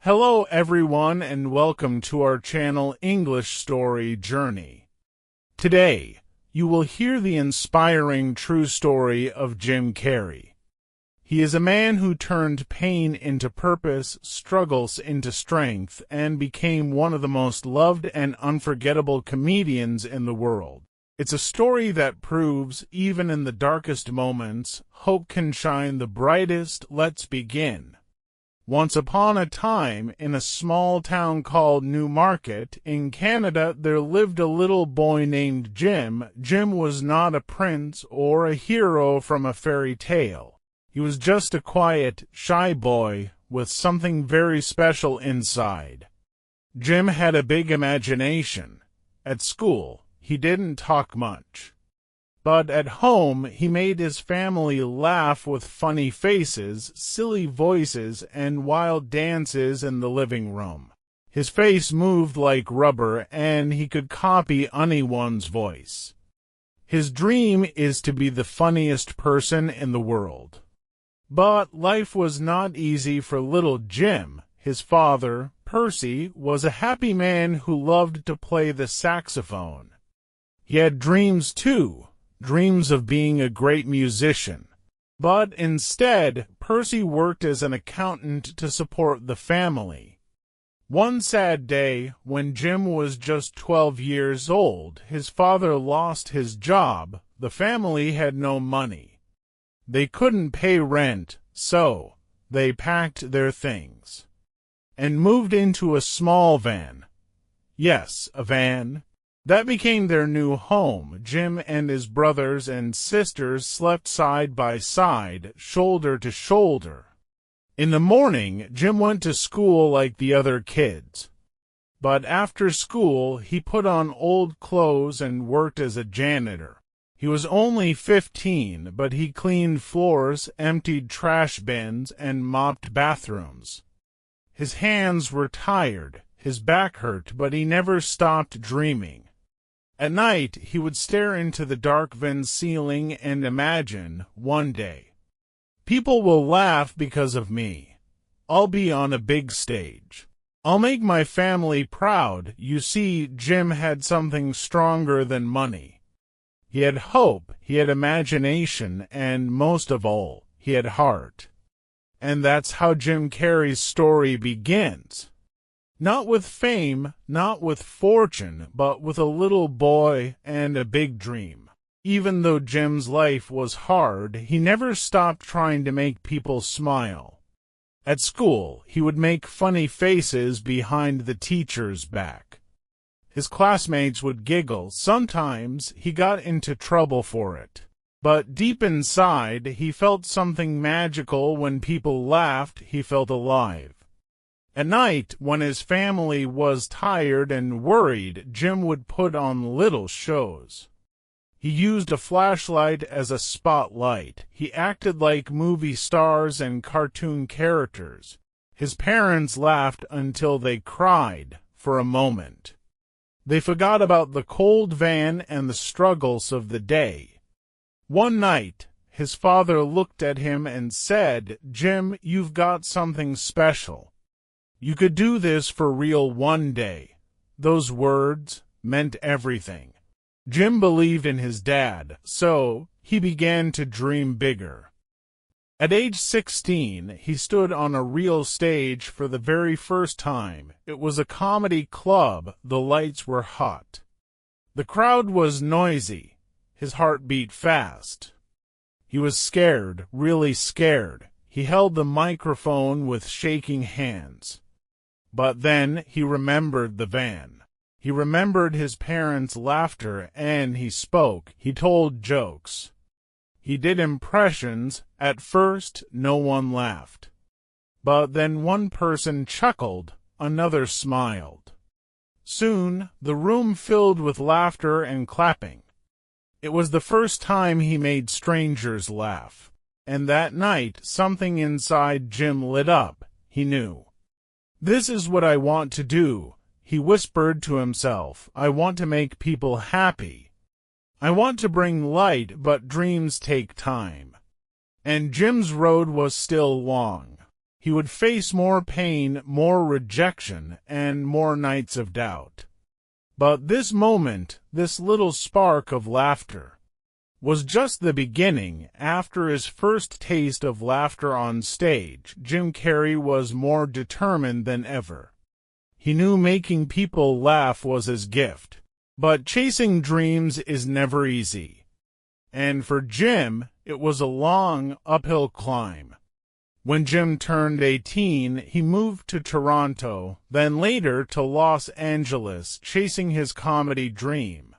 Hello everyone and welcome to our channel English Story Journey. Today, you will hear the inspiring true story of Jim Carrey. He is a man who turned pain into purpose, struggles into strength, and became one of the most loved and unforgettable comedians in the world. It's a story that proves, even in the darkest moments, hope can shine the brightest. Let's begin. Once upon a time, in a small town called Newmarket, in Canada, there lived a little boy named Jim. Jim was not a prince or a hero from a fairy tale. He was just a quiet, shy boy with something very special inside. Jim had a big imagination. At school, he didn't talk much. But at home, he made his family laugh with funny faces, silly voices, and wild dances in the living room. His face moved like rubber, and he could copy anyone's voice. His dream is to be the funniest person in the world. But life was not easy for little Jim. His father, Percy, was a happy man who loved to play the saxophone. He had dreams too. Dreams of being a great musician. But instead, Percy worked as an accountant to support the family. One sad day, when Jim was just 12 years old, his father lost his job. The family had no money. They couldn't pay rent, so they packed their things and moved into a small van. Yes, a van. That became their new home. Jim and his brothers and sisters slept side by side, shoulder to shoulder. In the morning, Jim went to school like the other kids. But after school, he put on old clothes and worked as a janitor. He was only 15, but he cleaned floors, emptied trash bins, and mopped bathrooms. His hands were tired, his back hurt, but he never stopped dreaming. At night, he would stare into the dark van ceiling and imagine, one day, people will laugh because of me. I'll be on a big stage. I'll make my family proud. You see, Jim had something stronger than money. He had hope, he had imagination, and most of all, he had heart. And that's how Jim Carrey's story begins. Not with fame, not with fortune, but with a little boy and a big dream. Even though Jim's life was hard, he never stopped trying to make people smile. At school, he would make funny faces behind the teacher's back. His classmates would giggle. Sometimes he got into trouble for it. But deep inside, he felt something magical. When people laughed, he felt alive. At night, when his family was tired and worried, Jim would put on little shows. He used a flashlight as a spotlight. He acted like movie stars and cartoon characters. His parents laughed until they cried for a moment. They forgot about the cold van and the struggles of the day. One night, his father looked at him and said, "Jim, you've got something special. You could do this for real one day." Those words meant everything. Jim believed in his dad, so he began to dream bigger. At age 16, he stood on a real stage for the very first time. It was a comedy club. The lights were hot. The crowd was noisy. His heart beat fast. He was scared, really scared. He held the microphone with shaking hands. But then he remembered the van. He remembered his parents' laughter, and he spoke. He told jokes. He did impressions. At first, no one laughed. But then one person chuckled, another smiled. Soon, the room filled with laughter and clapping. It was the first time he made strangers laugh. And that night, something inside Jim lit up. He knew. "This is what I want to do," he whispered to himself. "I want to make people happy. I want to bring light, but dreams take time." And Jim's road was still long. He would face more pain, more rejection, and more nights of doubt. But this moment, this little spark of laughter, was just the beginning. After his first taste of laughter on stage, Jim Carrey was more determined than ever. He knew making people laugh was his gift. But chasing dreams is never easy. And for Jim, it was a long, uphill climb. When Jim turned 18, he moved to Toronto, then later to Los Angeles, chasing his comedy dream.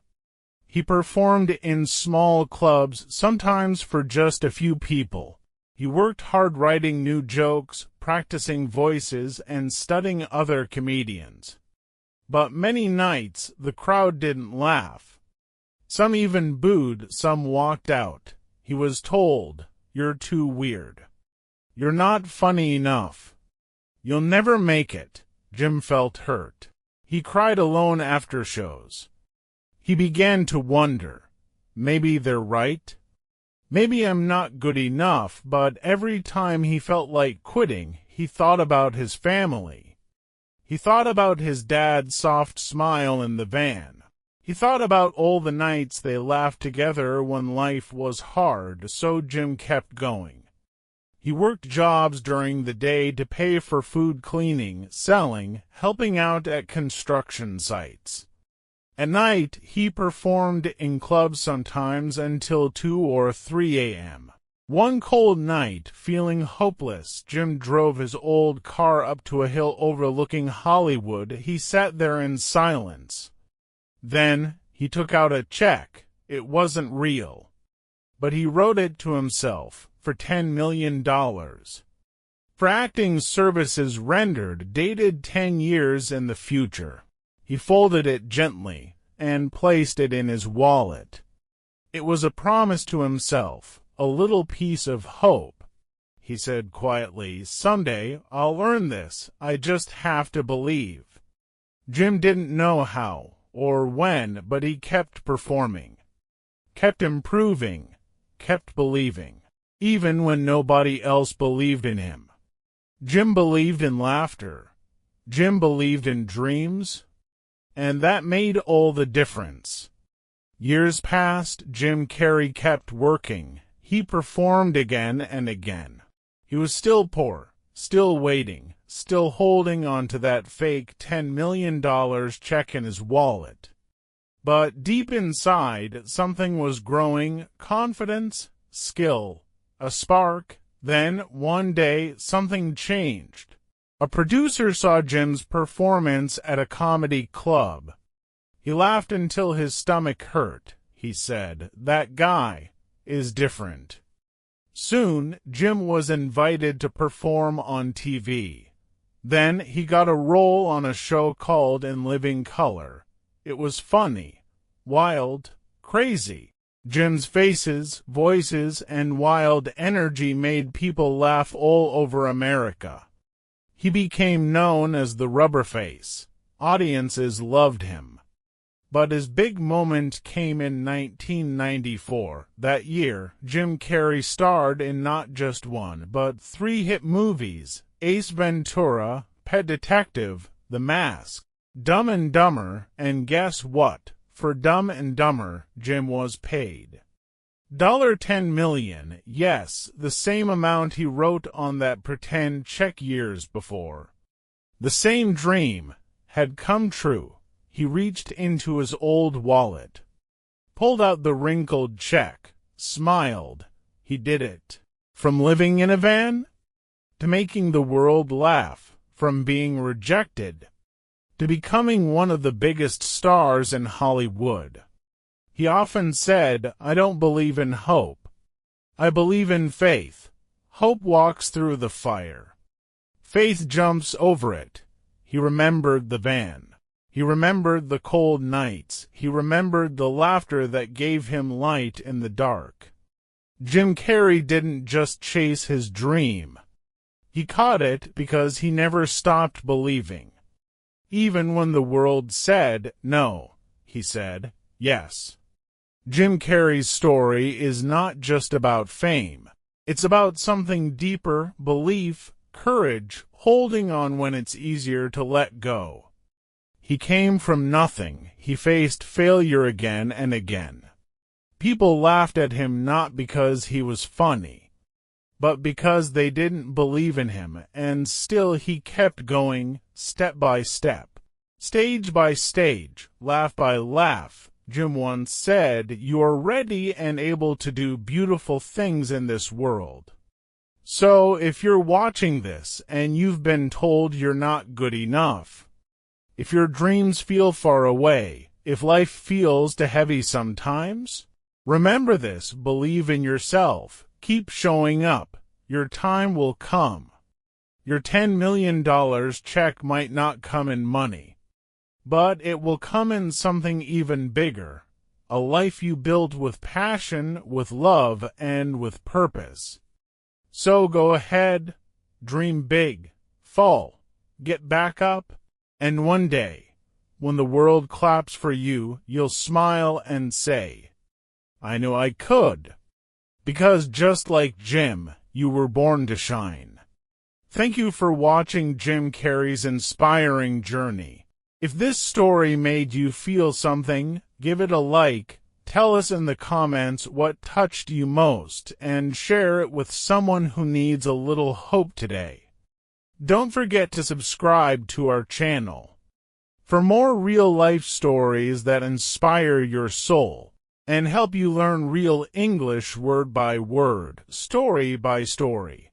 He performed in small clubs, sometimes for just a few people. He worked hard writing new jokes, practicing voices, and studying other comedians. But many nights, the crowd didn't laugh. Some even booed, some walked out. He was told, "You're too weird. You're not funny enough. You'll never make it." Jim felt hurt. He cried alone after shows. He began to wonder, maybe they're right? Maybe I'm not good enough, but every time he felt like quitting, he thought about his family. He thought about his dad's soft smile in the van. He thought about all the nights they laughed together when life was hard, so Jim kept going. He worked jobs during the day to pay for food, cleaning, selling, helping out at construction sites. At night, he performed in clubs sometimes until 2 or 3 a.m. One cold night, feeling hopeless, Jim drove his old car up to a hill overlooking Hollywood. He sat there in silence. Then, he took out a check. It wasn't real. But he wrote it to himself, for $10 million. For acting services rendered, dated 10 years in the future. He folded it gently, and placed it in his wallet. It was a promise to himself, a little piece of hope. He said quietly, "Someday I'll earn this, I just have to believe." Jim didn't know how, or when, but he kept performing. Kept improving, kept believing, even when nobody else believed in him. Jim believed in laughter. Jim believed in dreams. And that made all the difference. Years passed, Jim Carrey kept working. He performed again and again. He was still poor, still waiting, still holding on to that fake $10 million check in his wallet. But deep inside, something was growing, confidence, skill, a spark. Then, one day, something changed. A producer saw Jim's performance at a comedy club. He laughed until his stomach hurt. He said, "That guy is different." Soon, Jim was invited to perform on TV. Then he got a role on a show called In Living Color. It was funny, wild, crazy. Jim's faces, voices, and wild energy made people laugh all over America. He became known as the Rubber Face. Audiences loved him. But his big moment came in 1994. That year, Jim Carrey starred in not just one, but 3 hit movies: Ace Ventura, Pet Detective, The Mask, Dumb and Dumber, and guess what? For Dumb and Dumber, Jim was paid $10 million, yes, the same amount he wrote on that pretend check years before. The same dream had come true. He reached into his old wallet, pulled out the wrinkled check, smiled. He did it. From living in a van, to making the world laugh, from being rejected, to becoming one of the biggest stars in Hollywood. He often said, "I don't believe in hope. I believe in faith. Hope walks through the fire. Faith jumps over it." He remembered the van. He remembered the cold nights. He remembered the laughter that gave him light in the dark. Jim Carrey didn't just chase his dream. He caught it because he never stopped believing. Even when the world said no, he said yes. Jim Carrey's story is not just about fame. It's about something deeper: belief, courage, holding on when it's easier to let go. He came from nothing. He faced failure again and again. People laughed at him not because he was funny, but because they didn't believe in him, and still he kept going, step by step, stage by stage, laugh by laugh. Jim once said, "You are ready and able to do beautiful things in this world." So if you're watching this and you've been told you're not good enough, if your dreams feel far away, if life feels too heavy sometimes, remember this, believe in yourself, keep showing up, your time will come. Your $10 million check might not come in money, but it will come in something even bigger, a life you build with passion, with love, and with purpose. So go ahead, dream big, fall, get back up, and one day, when the world claps for you, you'll smile and say, "I knew I could." Because just like Jim, you were born to shine. Thank you for watching Jim Carrey's inspiring journey. If this story made you feel something, give it a like, tell us in the comments what touched you most, and share it with someone who needs a little hope today. Don't forget to subscribe to our channel for more real-life stories that inspire your soul and help you learn real English word by word, story by story.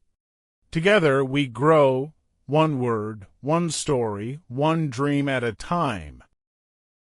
Together we grow, one word, one story, one dream at a time.